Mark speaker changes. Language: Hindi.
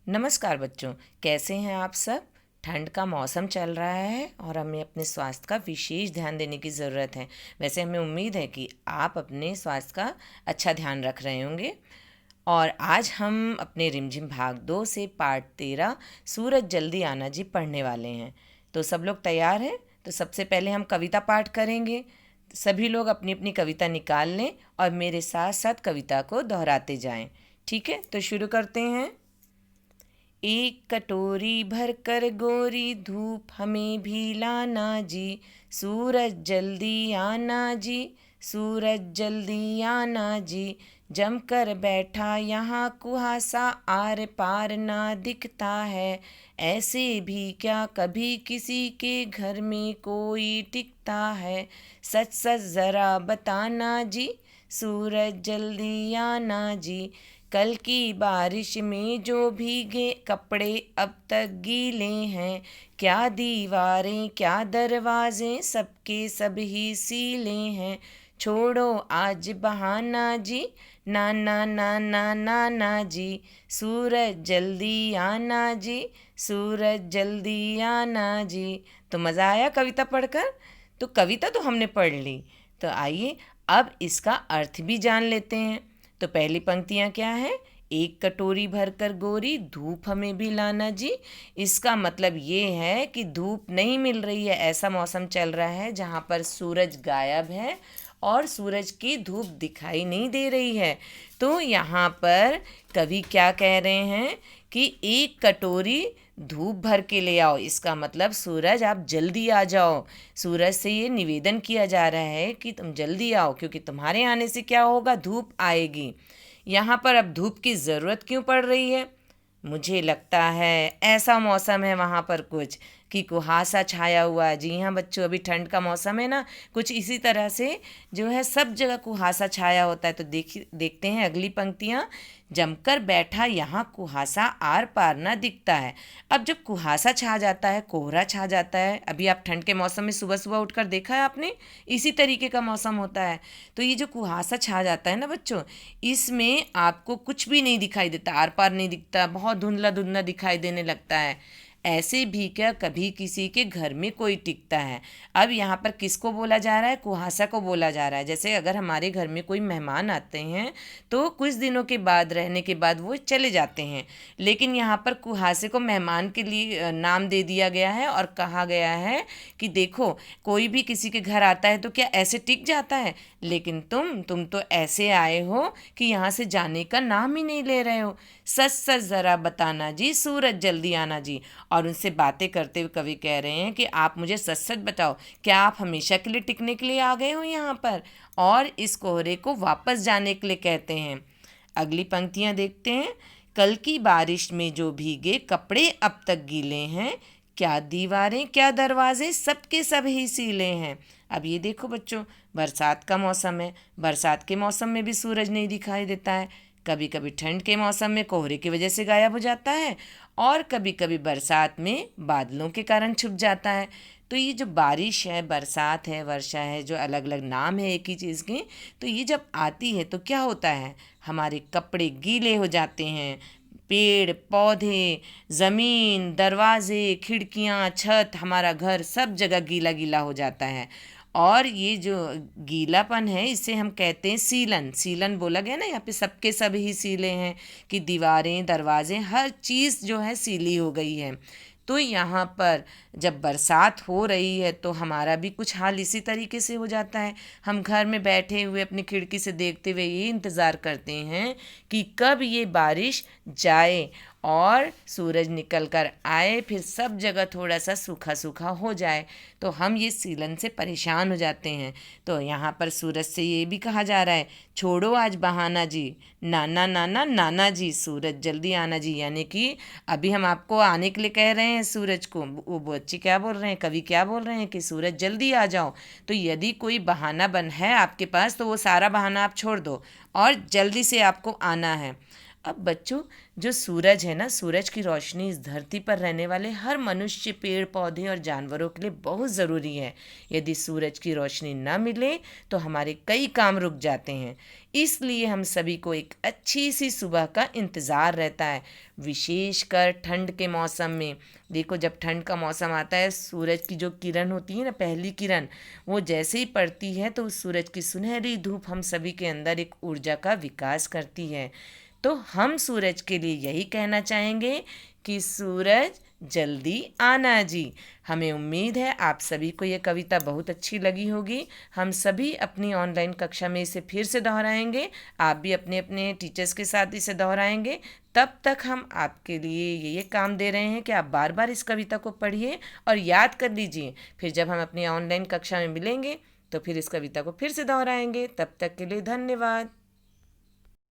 Speaker 1: नमस्कार बच्चों, कैसे हैं आप सब। ठंड का मौसम चल रहा है और हमें अपने स्वास्थ्य का विशेष ध्यान देने की ज़रूरत है। वैसे हमें उम्मीद है कि आप अपने स्वास्थ्य का अच्छा ध्यान रख रहे होंगे। और आज हम अपने रिमझिम भाग 2 से पार्ट 13 सूरज जल्दी आना जी पढ़ने वाले हैं। तो सब लोग तैयार हैं? तो सबसे पहले हम कविता पाठ करेंगे। सभी लोग अपनी अपनी कविता निकाल लें और मेरे साथ साथ कविता को दोहराते जाएं। ठीक है, तो शुरू करते हैं। एक कटोरी भर कर गोरी धूप हमें भी लाना जी, सूरज जल्दी आना जी, सूरज जल्दी आना जी। जमकर बैठा यहाँ कुहासा आर पार ना दिखता है, ऐसे भी क्या कभी किसी के घर में कोई टिकता है। सच सच ज़रा बताना जी, सूरज जल्दी आना जी। कल की बारिश में जो भीगे कपड़े अब तक गीले हैं, क्या दीवारें क्या दरवाजे सबके सब ही सीले हैं। छोड़ो आज बहाना जी, ना ना ना ना ना ना जी, सूरज जल्दी आना जी, सूरज जल्दी आना जी। तो मज़ा आया कविता पढ़कर? तो कविता तो हमने पढ़ ली, तो आइए अब इसका अर्थ भी जान लेते हैं। तो पहली पंक्तियाँ क्या हैं? एक कटोरी भरकर गोरी धूप हमें भी लाना जी। इसका मतलब ये है कि धूप नहीं मिल रही है, ऐसा मौसम चल रहा है जहाँ पर सूरज गायब है और सूरज की धूप दिखाई नहीं दे रही है। तो यहाँ पर कवि क्या कह रहे हैं कि एक कटोरी धूप भर के ले आओ। इसका मतलब सूरज आप जल्दी आ जाओ। सूरज से ये निवेदन किया जा रहा है कि तुम जल्दी आओ, क्योंकि तुम्हारे आने से क्या होगा, धूप आएगी। यहाँ पर अब धूप की ज़रूरत क्यों पड़ रही है? मुझे लगता है ऐसा मौसम है वहाँ पर कुछ कि कुहासा छाया हुआ है। जी हाँ बच्चों, अभी ठंड का मौसम है ना, कुछ इसी तरह से जो है सब जगह कुहासा छाया होता है। तो देखते हैं अगली पंक्तियाँ। जमकर बैठा यहाँ कुहासा आर पार ना दिखता है। अब जब कुहासा छा जाता है, कोहरा छा जाता है, अभी आप ठंड के मौसम में सुबह सुबह उठकर देखा है आपने, इसी तरीके का मौसम होता है। तो ये जो कुहासा छा जाता है ना बच्चों, इसमें आपको कुछ भी नहीं दिखाई देता, आर पार नहीं दिखता, बहुत धुंधला धुंधला दिखाई देने लगता है। ऐसे भी क्या कभी किसी के घर में कोई टिकता है। अब यहाँ पर किसको बोला जा रहा है? कुहासा को बोला जा रहा है। जैसे अगर हमारे घर में कोई मेहमान आते हैं तो कुछ दिनों के बाद रहने के बाद वो चले जाते हैं, लेकिन यहाँ पर कुहासे को मेहमान के लिए नाम दे दिया गया है और कहा गया है कि देखो, कोई भी किसी के घर आता है तो क्या ऐसे टिक जाता है, लेकिन तुम तो ऐसे आए हो कि यहाँ से जाने का नाम ही नहीं ले रहे हो। सच सच ज़रा बताना जी, सूरज जल्दी आना जी। और उनसे बातें करते हुए कवि कह रहे हैं कि आप मुझे सच सच बताओ, क्या आप हमेशा के लिए टिकने के लिए आ गए हो यहाँ पर और इस कोहरे को वापस जाने के लिए कहते हैं। अगली पंक्तियाँ देखते हैं। कल की बारिश में जो भीगे कपड़े अब तक गीले हैं, क्या दीवारें क्या दरवाजे सबके सब ही सीले हैं। अब ये देखो बच्चों, बरसात का मौसम है, बरसात के मौसम में भी सूरज नहीं दिखाई देता है। कभी कभी ठंड के मौसम में कोहरे की वजह से गायब हो जाता है और कभी कभी बरसात में बादलों के कारण छुप जाता है। तो ये जो बारिश है, बरसात है, वर्षा है, जो अलग अलग नाम है एक ही चीज़ के, तो ये जब आती है तो क्या होता है, हमारे कपड़े गीले हो जाते हैं। पेड़ पौधे, ज़मीन, दरवाजे, खिड़कियाँ, छत, हमारा घर, सब जगह गीला गीला हो जाता है। और ये जो गीलापन है इसे हम कहते हैं सीलन। सीलन बोला गया ना, यहाँ पे सबके सब ही सीले हैं कि दीवारें दरवाजे हर चीज़ जो है सीली हो गई है। तो यहाँ पर जब बरसात हो रही है तो हमारा भी कुछ हाल इसी तरीके से हो जाता है। हम घर में बैठे हुए अपनी खिड़की से देखते हुए ये इंतज़ार करते हैं कि कब ये बारिश जाए और सूरज निकल कर आए, फिर सब जगह थोड़ा सा सूखा सूखा हो जाए। तो हम ये सीलन से परेशान हो जाते हैं। तो यहाँ पर सूरज से ये भी कहा जा रहा है, छोड़ो आज बहाना जी, नाना नाना नाना जी, सूरज जल्दी आना जी। यानी कि अभी हम आपको आने के लिए कह रहे हैं सूरज को। वो बच्चे क्या बोल रहे हैं, कवि क्या बोल रहे हैं कि सूरज जल्दी आ जाओ। तो यदि कोई बहाना बन है आपके पास तो वो सारा बहाना आप छोड़ दो और जल्दी से आपको आना है। अब बच्चों, जो सूरज है ना, सूरज की रोशनी इस धरती पर रहने वाले हर मनुष्य, पेड़ पौधे और जानवरों के लिए बहुत ज़रूरी है। यदि सूरज की रोशनी न मिले तो हमारे कई काम रुक जाते हैं। इसलिए हम सभी को एक अच्छी सी सुबह का इंतज़ार रहता है, विशेषकर ठंड के मौसम में। देखो, जब ठंड का मौसम आता है, सूरज की जो किरण होती है ना, पहली किरण, वो जैसे ही पड़ती है तो उस सूरज की सुनहरी धूप हम सभी के अंदर एक ऊर्जा का विकास करती है। तो हम सूरज के लिए यही कहना चाहेंगे कि सूरज जल्दी आना जी। हमें उम्मीद है आप सभी को ये कविता बहुत अच्छी लगी होगी। हम सभी अपनी ऑनलाइन कक्षा में इसे फिर से दोहराएंगे। आप भी अपने अपने टीचर्स के साथ इसे दोहराएंगे। तब तक हम आपके लिए ये काम दे रहे हैं कि आप बार बार इस कविता को पढ़िए और याद कर लीजिए। फिर जब हम अपनी ऑनलाइन कक्षा में मिलेंगे तो फिर इस कविता को फिर से दोहराएंगे। तब तक के लिए धन्यवाद।